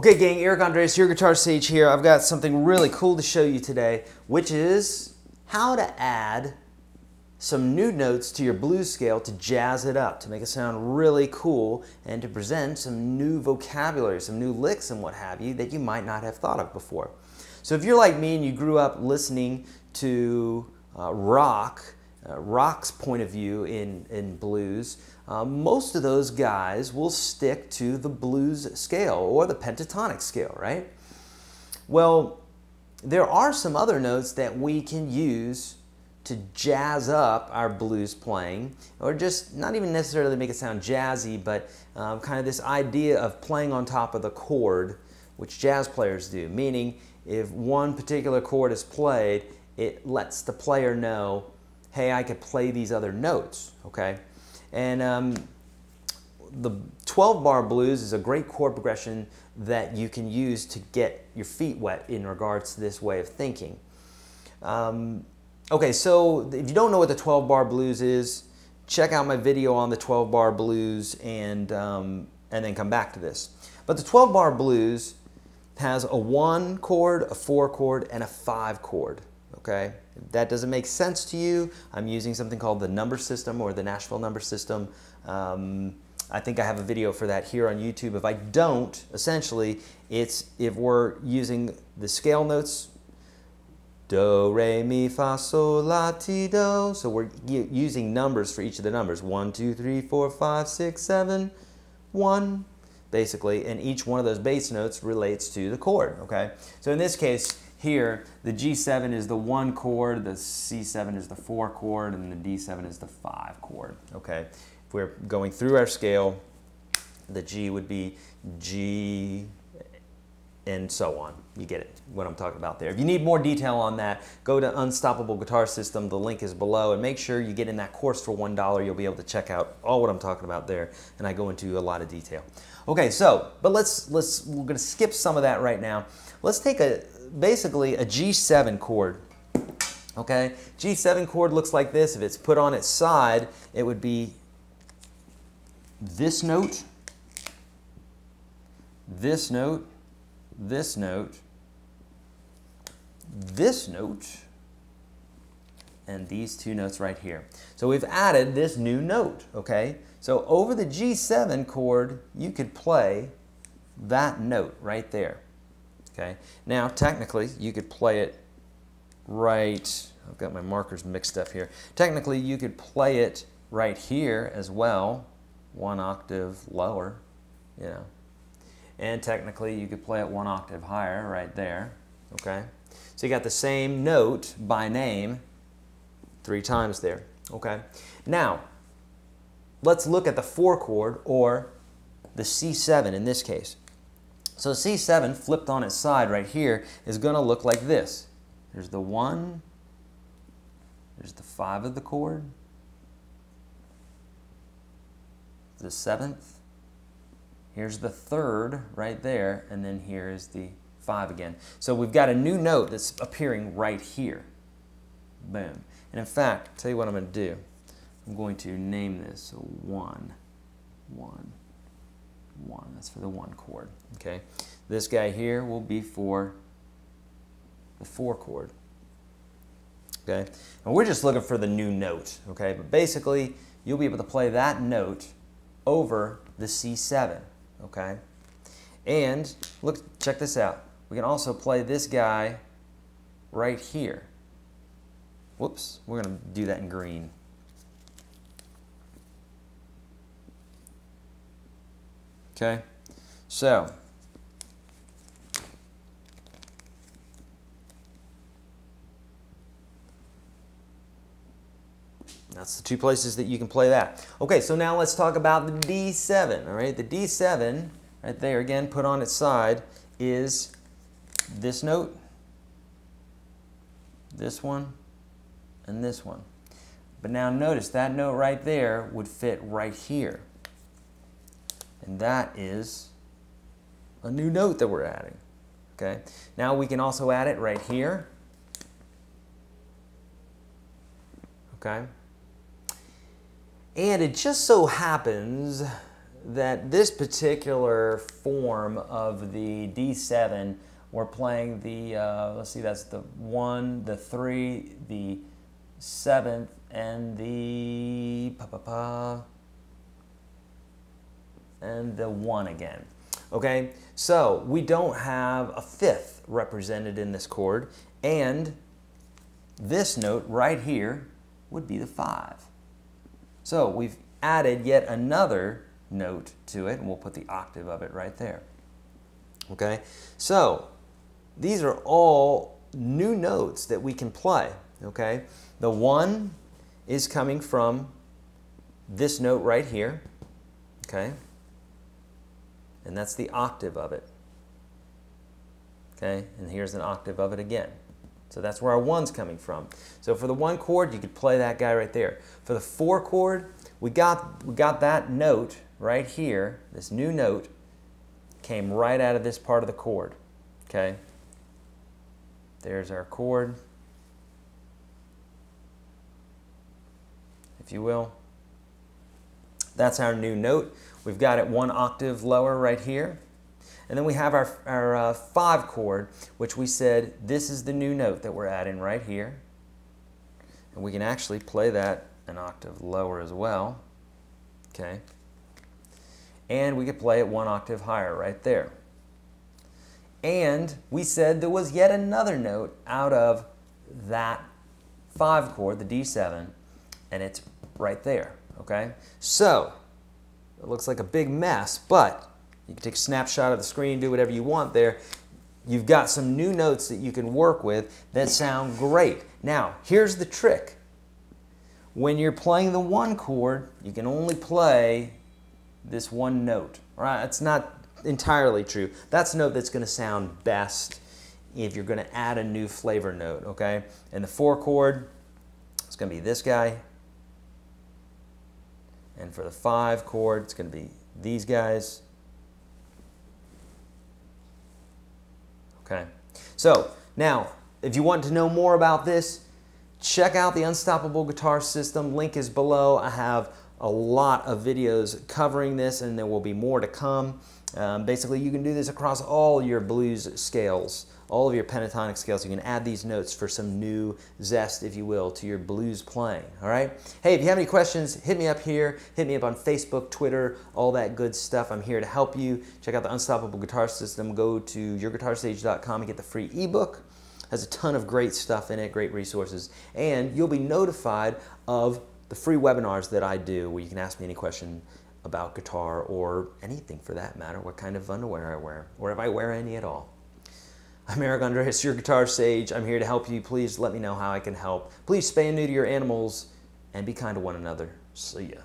Okay, gang, Eric Andres, your Guitar Sage here. I've got something really cool to show you today, which is how to add some new notes to your blues scale to jazz it up, to make it sound really cool, and to present some new vocabulary, some new licks and what have you that you might not have thought of before. So if you're like me and you grew up listening to rock's point of view in blues, most of those guys will stick to the blues scale or the pentatonic scale, right? Well, there are some other notes that we can use to jazz up our blues playing, or just not even necessarily make it sound jazzy, but kind of this idea of playing on top of the chord, which jazz players do, meaning if one particular chord is played, it lets the player know, hey, I could play these other notes, okay? And the 12-bar blues is a great chord progression that you can use to get your feet wet in regards to this way of thinking. Okay, so if you don't know what the 12-bar blues is, check out my video on the 12-bar blues and then come back to this. But the 12-bar blues has a 1 chord, a 4 chord, and a 5 chord. Okay, if that doesn't make sense to you, I'm using something called the number system or the Nashville number system. I think I have a video for that here on YouTube. If I don't, essentially, it's if we're using the scale notes, do, re, mi, fa, sol, la, ti, do. So we're using numbers for each of the numbers. 1, 2, 3, 4, 5, 6, 7, 1, basically. And each one of those bass notes relates to the chord, okay? So in this case, here, the G7 is the 1 chord, the C7 is the 4 chord, and the D7 is the 5 chord, okay? If we're going through our scale, the G would be G, and so on. You get it, what I'm talking about there. If you need more detail on that, go to Unstoppable Guitar System. The link is below, and make sure you get in that course for $1. You'll be able to check out all what I'm talking about there, and I go into a lot of detail. Okay, so, but we're gonna skip some of that right now. Let's take basically a G7 chord, okay? G7 chord looks like this. If it's put on its side, it would be this note, this note, this note, this note, and these two notes right here. So we've added this new note, okay? So over the G7 chord, you could play that note right there. Okay. Now, technically, you could play it right, I've got my markers mixed up here. Technically, you could play it right here as well, 1 octave lower, you know. And technically, you could play it 1 octave higher right there, okay. So you got the same note by name 3 times there, okay. Now, let's look at the 4 chord, or the C7 in this case. So C7 flipped on its side right here is going to look like this. There's the 1, there's the 5 of the chord, the 7th, here's the 3rd right there, and then here is the 5 again. So we've got a new note that's appearing right here. Boom. And in fact, I'll tell you what I'm going to do. I'm going to name this 1, 1. 1. That's for the 1 chord. Okay. This guy here will be for the 4 chord. Okay. And we're just looking for the new note. Okay. But basically, you'll be able to play that note over the C7. Okay. And look, check this out. We can also play this guy right here. Whoops. We're going to do that in green. Okay, so that's the 2 places that you can play that. Okay, so now let's talk about the D7, all right? The D7, right there, again, put on its side, is this note, this one, and this one. But now notice that note right there would fit right here. And that is a new note that we're adding, okay? Now we can also add it right here, okay? And it just so happens that this particular form of the D7, we're playing the, let's see, that's the 1, the 3, the 7th, and the and the 1 again. Okay, so we don't have a 5th represented in this chord, and this note right here would be the 5. So we've added yet another note to it, and we'll put the octave of it right there. Okay, so these are all new notes that we can play. Okay, the 1 is coming from this note right here. Okay, and that's the octave of it. Okay, and here's an octave of it again. So that's where our 1's coming from. So for the 1 chord, you could play that guy right there. For the 4 chord, we got that note right here. This new note came right out of this part of the chord. Okay, there's our chord, if you will. That's our new note. We've got it 1 octave lower right here. And then we have our 5 chord, which we said this is the new note that we're adding right here. And we can actually play that an octave lower as well. Okay. And we could play it 1 octave higher right there. And we said there was yet another note out of that 5 chord, the D7, and it's right there. Okay. So it looks like a big mess, but you can take a snapshot of the screen, do whatever you want there. You've got some new notes that you can work with that sound great. Now, here's the trick. When you're playing the 1 chord, you can only play this 1 note. Right? It's not entirely true. That's the note that's going to sound best if you're going to add a new flavor note. Okay? And the 4 chord, it's going to be this guy. And for the 5 chord, it's going to be these guys. Okay, so now if you want to know more about this, check out the Unstoppable Guitar System. Link is below. I have a lot of videos covering this, and there will be more to come. Basically, you can do this across all your blues scales, all of your pentatonic scales. You can add these notes for some new zest, if you will, to your blues playing. All right? Hey, if you have any questions, hit me up here. Hit me up on Facebook, Twitter, all that good stuff. I'm here to help you. Check out the Unstoppable Guitar System. Go to YourGuitarSage.com and get the free ebook. Has a ton of great stuff in it, great resources, and you'll be notified of the free webinars that I do where you can ask me any question about guitar or anything for that matter, what kind of underwear I wear, or if I wear any at all. I'm Eric Andres, your Guitar Sage. I'm here to help you. Please let me know how I can help. Please spay and neuter your animals and be kind to one another. See ya.